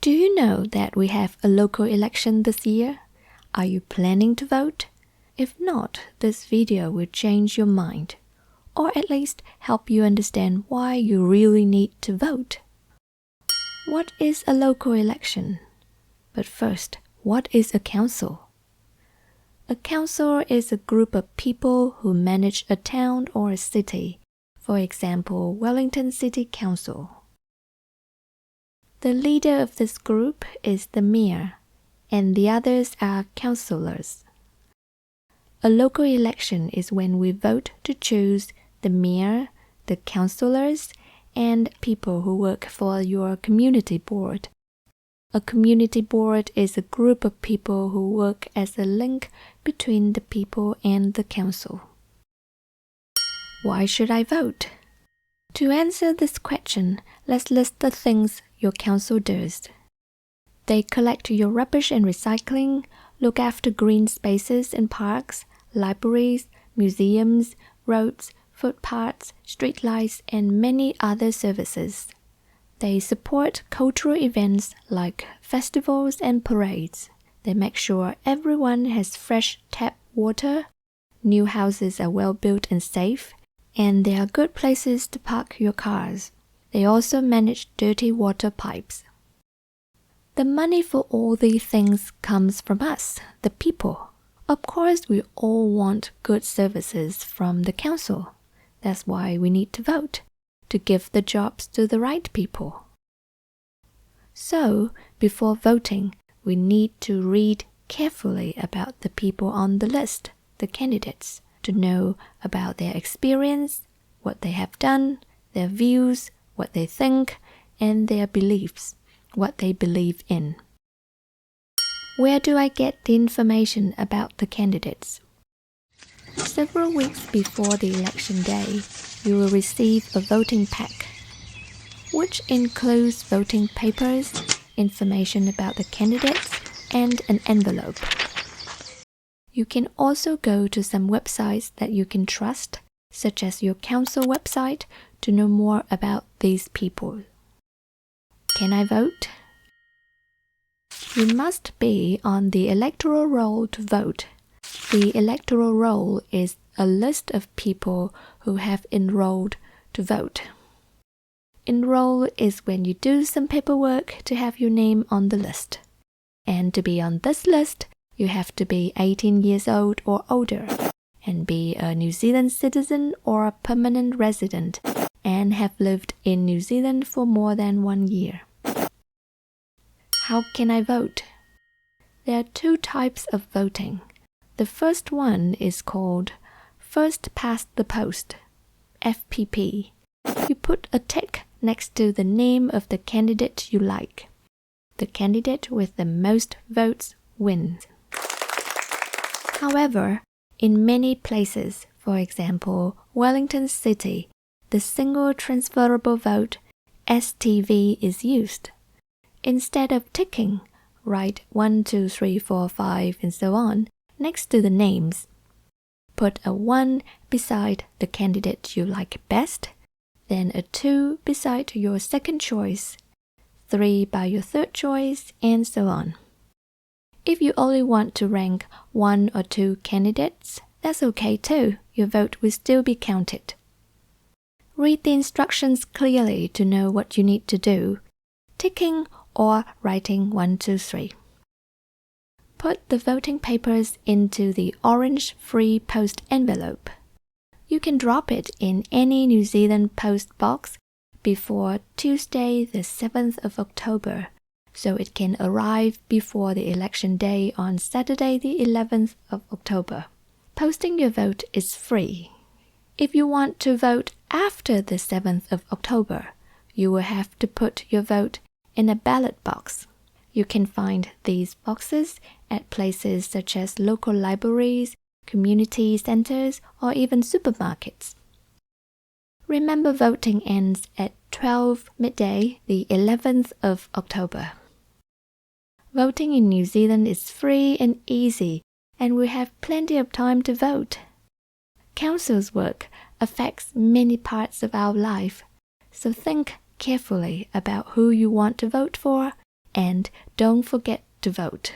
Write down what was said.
Do you know that we have a local election this year? Are you planning to vote? If not, this video will change your mind, or at least help you understand why you really need to vote. What is a local election? But first, what is a council? A council is a group of people who manage a town or a city. For example, Wellington City Council. The leader of this group is the mayor, and the others are councillors. A local election is when we vote to choose the mayor, the councillors, and people who work for your community board. A community board is a group of people who work as a link between the people and the council. Why should I vote? To answer this question, let's list the things your council does. They collect your rubbish and recycling, look after green spaces and parks, libraries, museums, roads, footpaths, streetlights, and many other services. They support cultural events like festivals and parades. They make sure everyone has fresh tap water, new houses are well built and safe, and they are good places to park your cars. They also manage dirty water pipes. The money for all these things comes from us, the people. Of course, we all want good services from the council. That's why we need to vote, to give the jobs to the right people. So, before voting, we need to read carefully about the people on the list, the candidates, to know about their experience, what they have done, their views, what they think, and their beliefs, what they believe in. Where do I get the information about the candidates? Several weeks before the election day, you will receive a voting pack, which includes voting papers, information about the candidates, and an envelope. You can also go to some websites that you can trust, such as your council website, to know more about these people. Can I vote? You must be on the electoral roll to vote. The electoral roll is a list of people who have enrolled to vote. Enroll is when you do some paperwork to have your name on the list. And to be on this list, you have to be 18 years old or older, and be a New Zealand citizen or a permanent resident, and have lived in New Zealand for more than 1 year. How can I vote? There are two types of voting. The first one is called First Past the Post, FPP. You put a tick next to the name of the candidate you like. The candidate with the most votes wins. However, in many places, for example, Wellington City, the single transferable vote, STV, is used. Instead of ticking, write 1, 2, 3, 4, 5, and so on next to the names. Put a 1 beside the candidate you like best, then a 2 beside your second choice, 3 by your third choice, and so on. If you only want to rank 1 or 2 candidates, that's okay too. Your vote will still be counted. Read the instructions clearly to know what you need to do, ticking or writing 1, 2, 3. Put the voting papers into the orange free post envelope. You can drop it in any New Zealand post box before Tuesday the 7th of October, so it can arrive before the election day on Saturday the 11th of October. Posting your vote is free. If you want to vote after the 7th of October, you will have to put your vote in a ballot box. You can find these boxes at places such as local libraries, community centers, or even supermarkets. Remember, voting ends at 12 midday, the 11th of October. Voting in New Zealand is free and easy, and we have plenty of time to vote. Council's work affects many parts of our life, so think carefully about who you want to vote for And don't forget to vote.